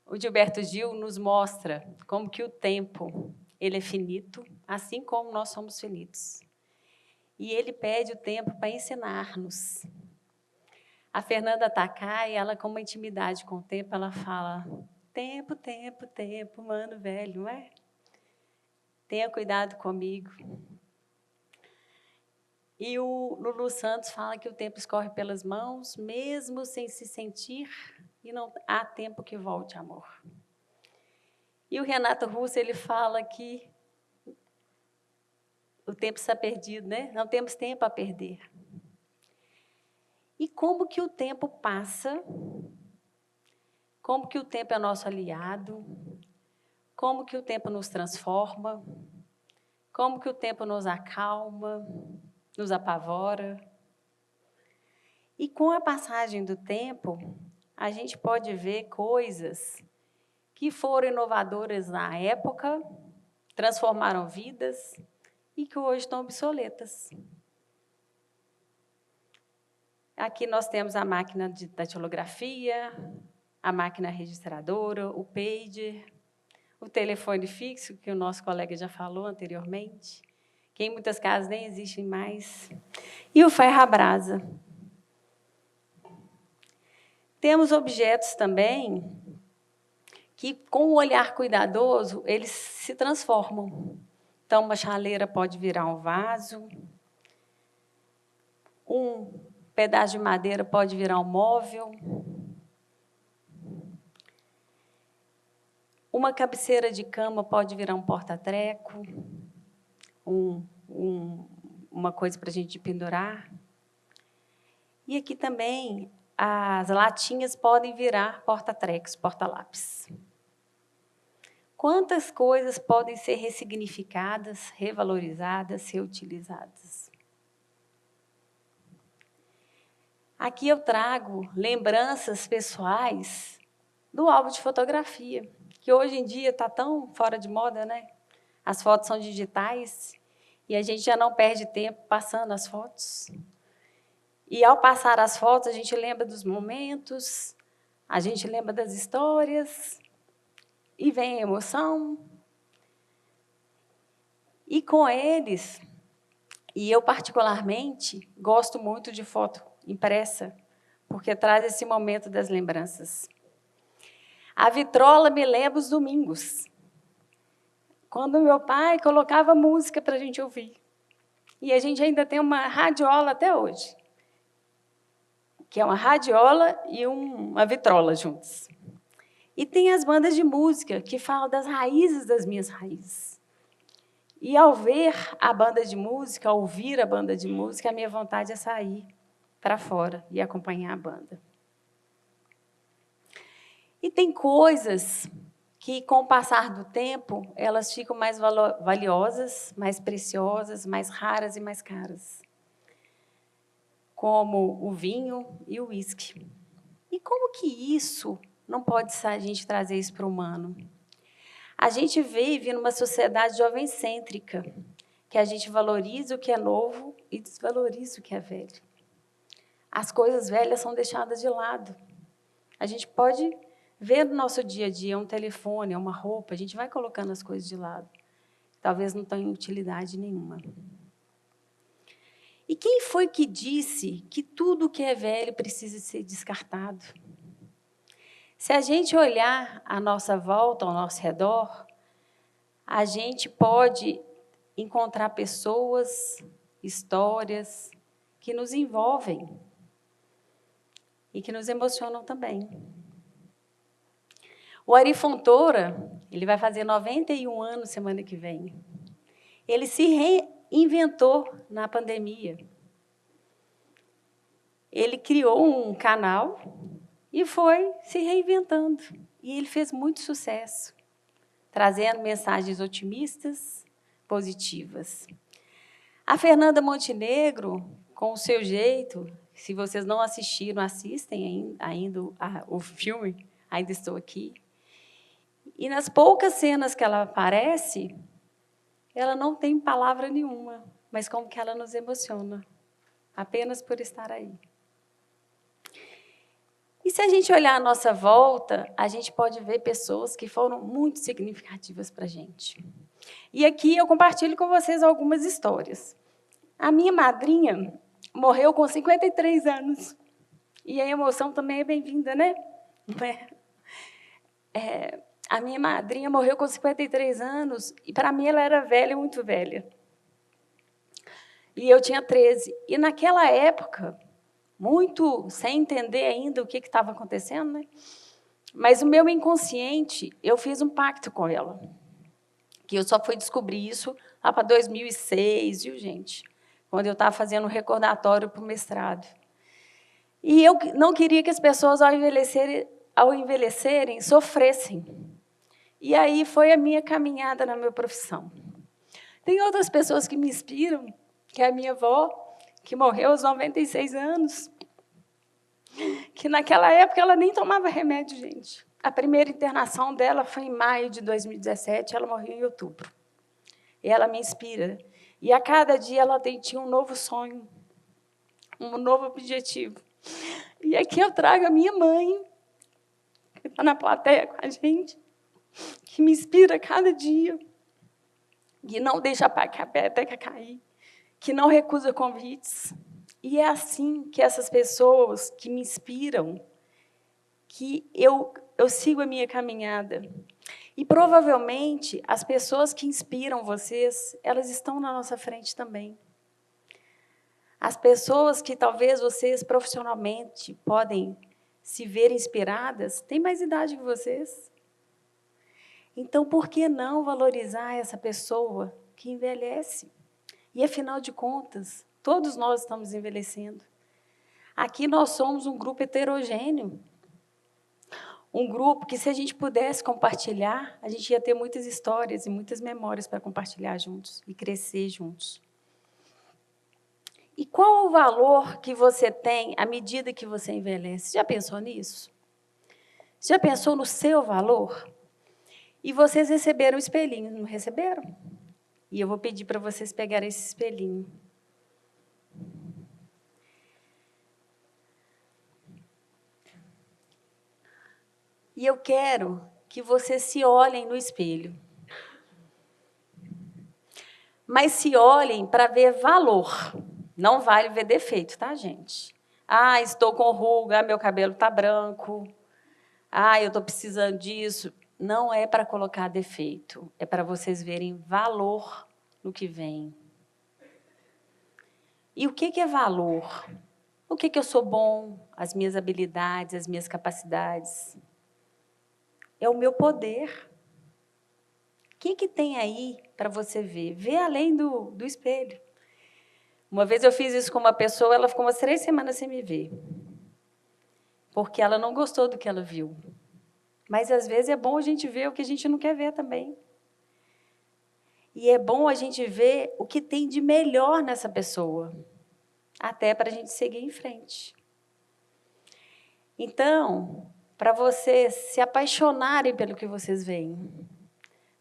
O Gilberto Gil nos mostra como que o tempo ele é finito, assim como nós somos finitos. E ele pede o tempo para ensinar-nos. A Fernanda Takai, ela com uma intimidade com o tempo, ela fala: tempo, tempo, tempo, mano velho, não é? Tenha cuidado comigo. E o Lulu Santos fala que o tempo escorre pelas mãos, mesmo sem se sentir, e não há tempo que volte, amor. E o Renato Russo, ele fala que o tempo está perdido, né? Não temos tempo a perder. E como que o tempo passa? Como que o tempo é nosso aliado? Como que o tempo nos transforma? Como que o tempo nos acalma, nos apavora? E com a passagem do tempo, a gente pode ver coisas que foram inovadoras na época, transformaram vidas e que hoje estão obsoletas. Aqui nós temos a máquina de datilografia, a máquina registradora, o pager, o telefone fixo, que o nosso colega já falou anteriormente, que em muitas casas nem existem mais, e o ferra-brasa. Temos objetos também que, com o olhar cuidadoso, eles se transformam. Então, uma chaleira pode virar um vaso, um pedaço de madeira pode virar um móvel, uma cabeceira de cama pode virar um porta-treco, uma coisa para a gente pendurar. E aqui também as latinhas podem virar porta-trecos, porta-lápis. Quantas coisas podem ser ressignificadas, revalorizadas, reutilizadas? Aqui eu trago lembranças pessoais do álbum de fotografia, que hoje em dia está tão fora de moda, né? As fotos são digitais e a gente já não perde tempo passando as fotos. E, ao passar as fotos, a gente lembra dos momentos, a gente lembra das histórias, e vem a emoção. E com eles, e eu particularmente, gosto muito de foto impressa, porque traz esse momento das lembranças. A vitrola me lembra os domingos, quando meu pai colocava música para a gente ouvir. E a gente ainda tem uma radiola até hoje, que é uma radiola e uma vitrola juntos. E tem as bandas de música, que falam das raízes das minhas raízes. E, ao ver a banda de música, ao ouvir a banda de música, a minha vontade é sair para fora e acompanhar a banda. E tem coisas que, com o passar do tempo, elas ficam mais valiosas, mais preciosas, mais raras e mais caras, como o vinho e o uísque. E como que isso não pode ser a gente trazer isso para o humano? A gente vive numa sociedade jovem-cêntrica, que a gente valoriza o que é novo e desvaloriza o que é velho. As coisas velhas são deixadas de lado. A gente pode ver no nosso dia a dia um telefone, uma roupa, a gente vai colocando as coisas de lado. Talvez não tenha utilidade nenhuma. E quem foi que disse que tudo que é velho precisa ser descartado? Se a gente olhar à nossa volta, ao nosso redor, a gente pode encontrar pessoas, histórias que nos envolvem e que nos emocionam também. O Ari Fontoura, ele vai fazer 91 anos semana que vem. Ele se reinventou na pandemia. Ele criou um canal e foi se reinventando. E ele fez muito sucesso, trazendo mensagens otimistas, positivas. A Fernanda Montenegro, com o seu jeito, se vocês não assistiram, assistem ainda o filme, Ainda Estou Aqui. E nas poucas cenas que ela aparece, ela não tem palavra nenhuma, mas como que ela nos emociona, apenas por estar aí. E se a gente olhar à nossa volta, a gente pode ver pessoas que foram muito significativas para a gente. E aqui eu compartilho com vocês algumas histórias. A minha madrinha morreu com 53 anos. E a emoção também é bem-vinda, né? A minha madrinha morreu com 53 anos, e para mim ela era velha, muito velha. E eu tinha 13. E naquela época, muito sem entender ainda o que estava acontecendo, né? Mas o meu inconsciente, eu fiz um pacto com ela, que eu só fui descobrir isso lá para 2006, viu, gente? Quando eu estava fazendo um recordatório para o mestrado. E eu não queria que as pessoas, ao envelhecerem, sofressem. E aí foi a minha caminhada na minha profissão. Tem outras pessoas que me inspiram, que é a minha avó, que morreu aos 96 anos, que naquela época ela nem tomava remédio, gente. A primeira internação dela foi em maio de 2017, ela morreu em outubro. E ela me inspira. E a cada dia ela tinha um novo sonho, um novo objetivo. E aqui eu trago a minha mãe, que está na plateia com a gente, que me inspira a cada dia, que não deixa a peteca cair, que não recusa convites. E é assim que essas pessoas que me inspiram, que eu sigo a minha caminhada. E, provavelmente, as pessoas que inspiram vocês, elas estão na nossa frente também. As pessoas que talvez vocês profissionalmente podem se ver inspiradas, têm mais idade que vocês. Então, por que não valorizar essa pessoa que envelhece? E, afinal de contas, todos nós estamos envelhecendo. Aqui nós somos um grupo heterogêneo. Um grupo que, se a gente pudesse compartilhar, a gente ia ter muitas histórias e muitas memórias para compartilhar juntos e crescer juntos. E qual é o valor que você tem à medida que você envelhece? Já pensou nisso? Já pensou no seu valor? E vocês receberam o espelhinho, não receberam? E eu vou pedir para vocês pegarem esse espelhinho. E eu quero que vocês se olhem no espelho. Mas se olhem para ver valor. Não vale ver defeito, tá, gente? Ah, estou com ruga, meu cabelo está branco. Ah, eu estou precisando disso. Não é para colocar defeito, é para vocês verem valor no que vem. E o que é valor? O que eu sou bom, as minhas habilidades, as minhas capacidades. É o meu poder. O que tem aí para você ver? Vê além do espelho. Uma vez eu fiz isso com uma pessoa, ela ficou umas 3 semanas sem me ver. Porque ela não gostou do que ela viu. Mas, às vezes, é bom a gente ver o que a gente não quer ver também. E é bom a gente ver o que tem de melhor nessa pessoa, até para a gente seguir em frente. Então, para vocês se apaixonarem pelo que vocês veem,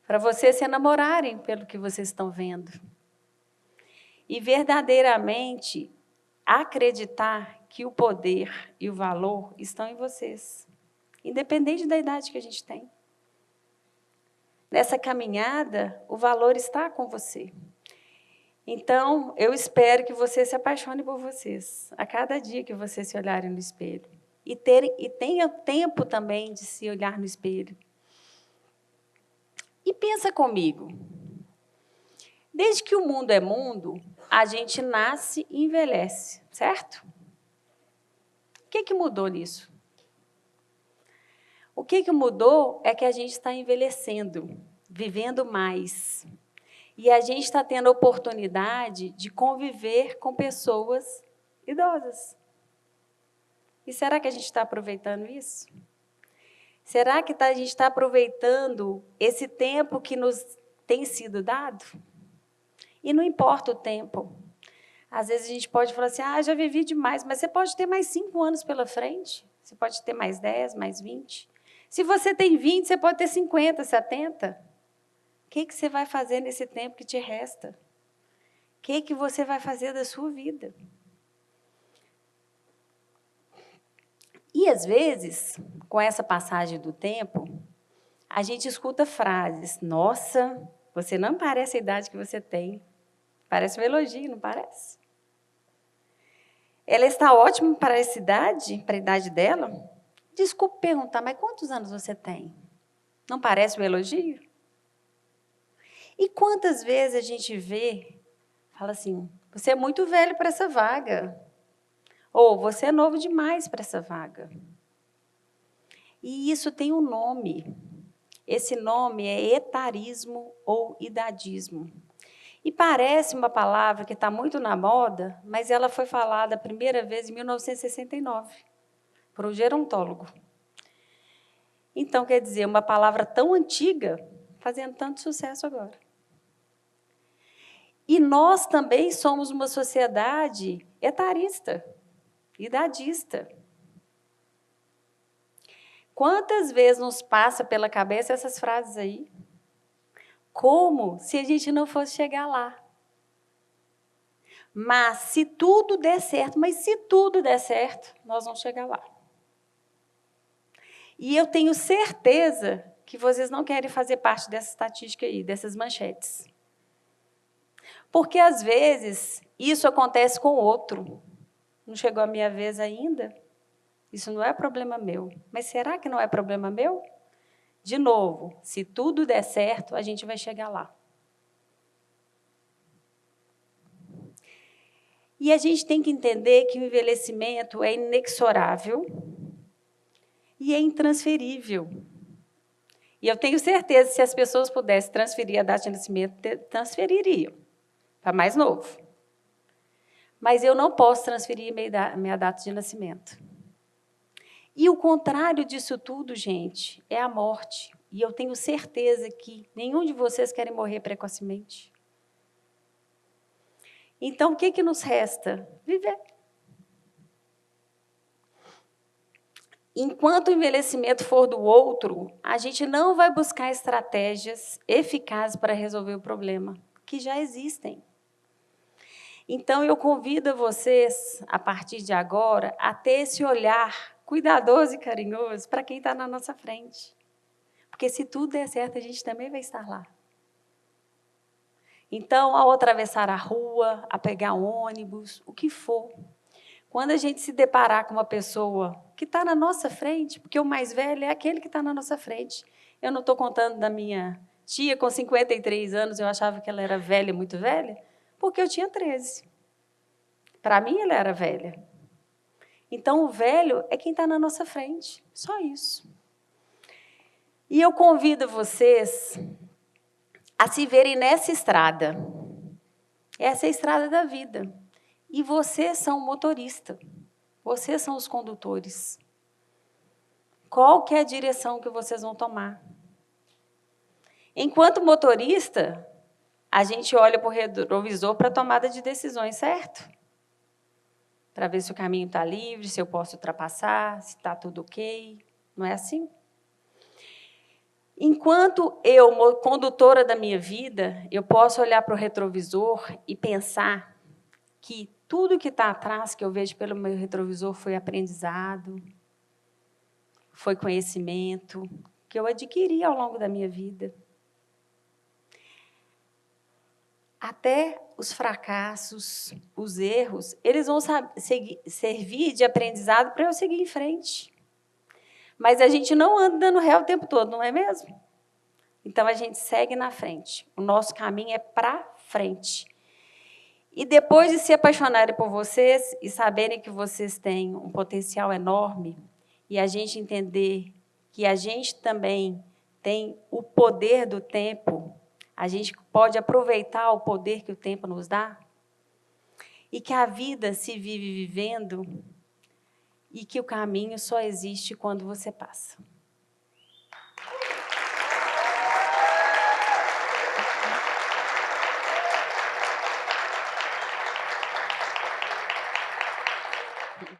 para vocês se enamorarem pelo que vocês estão vendo, e verdadeiramente acreditar que o poder e o valor estão em vocês, independente da idade que a gente tem. Nessa caminhada, o valor está com você. Então, eu espero que você se apaixone por vocês, a cada dia que vocês se olharem no espelho. E tenha tempo também de se olhar no espelho. E pensa comigo. Desde que o mundo é mundo, a gente nasce e envelhece, certo? O que mudou nisso? O que mudou é que a gente está envelhecendo, vivendo mais. E a gente está tendo a oportunidade de conviver com pessoas idosas. E será que a gente está aproveitando isso? Será que a gente está aproveitando esse tempo que nos tem sido dado? E não importa o tempo. Às vezes a gente pode falar assim, já vivi demais, mas você pode ter mais 5 anos pela frente. Você pode ter mais 10, mais 20. Se você tem 20, você pode ter 50, 70. O que você vai fazer nesse tempo que te resta? O que você vai fazer da sua vida? E, às vezes, com essa passagem do tempo, a gente escuta frases, nossa, você não parece a idade que você tem. Parece um elogio, não parece? Ela está ótima para essa idade, para a idade dela? Desculpe perguntar, mas quantos anos você tem? Não parece um elogio? E quantas vezes a gente vê, fala assim, você é muito velho para essa vaga. Ou você é novo demais para essa vaga. E isso tem um nome. Esse nome é etarismo ou idadismo. E parece uma palavra que está muito na moda, mas ela foi falada a primeira vez em 1969, por um gerontólogo. Então, quer dizer, uma palavra tão antiga, fazendo tanto sucesso agora. E nós também somos uma sociedade etarista, idadista. Quantas vezes nos passa pela cabeça essas frases aí? Como se a gente não fosse chegar lá. Mas se tudo der certo, nós vamos chegar lá. E eu tenho certeza que vocês não querem fazer parte dessa estatística aí, dessas manchetes. Porque, às vezes, isso acontece com outro. Não chegou a minha vez ainda? Isso não é problema meu. Mas será que não é problema meu? De novo, se tudo der certo, a gente vai chegar lá. E a gente tem que entender que o envelhecimento é inexorável e é intransferível. E eu tenho certeza que se as pessoas pudessem transferir a data de nascimento, transfeririam para mais novo. Mas eu não posso transferir minha data de nascimento. E o contrário disso tudo, gente, é a morte. E eu tenho certeza que nenhum de vocês querem morrer precocemente. Então, o que nos resta? Viver. Enquanto o envelhecimento for do outro, a gente não vai buscar estratégias eficazes para resolver o problema, que já existem. Então, eu convido vocês, a partir de agora, a ter esse olhar cuidadoso e carinhoso para quem está na nossa frente. Porque, se tudo der certo, a gente também vai estar lá. Então, ao atravessar a rua, a pegar ônibus, o que for, quando a gente se deparar com uma pessoa que está na nossa frente, porque o mais velho é aquele que está na nossa frente. Eu não estou contando da minha tia com 53 anos, eu achava que ela era velha, muito velha, porque eu tinha 13. Para mim, ela era velha. Então, o velho é quem está na nossa frente, só isso. E eu convido vocês a se verem nessa estrada. Essa é a estrada da vida. E vocês são o motorista. Vocês são os condutores. Qual que é a direção que vocês vão tomar? Enquanto motorista, a gente olha para o retrovisor para a tomada de decisões, certo? Para ver se o caminho está livre, se eu posso ultrapassar, se está tudo ok. Não é assim? Enquanto eu, condutora da minha vida, eu posso olhar para o retrovisor e pensar que tudo que está atrás, que eu vejo pelo meu retrovisor, foi aprendizado, foi conhecimento, que eu adquiri ao longo da minha vida. Até os fracassos, os erros, eles vão servir de aprendizado para eu seguir em frente. Mas a gente não anda dando ré o tempo todo, não é mesmo? Então, a gente segue na frente. O nosso caminho é para frente. E depois de se apaixonarem por vocês e saberem que vocês têm um potencial enorme, e a gente entender que a gente também tem o poder do tempo, a gente pode aproveitar o poder que o tempo nos dá, e que a vida se vive vivendo, e que o caminho só existe quando você passa.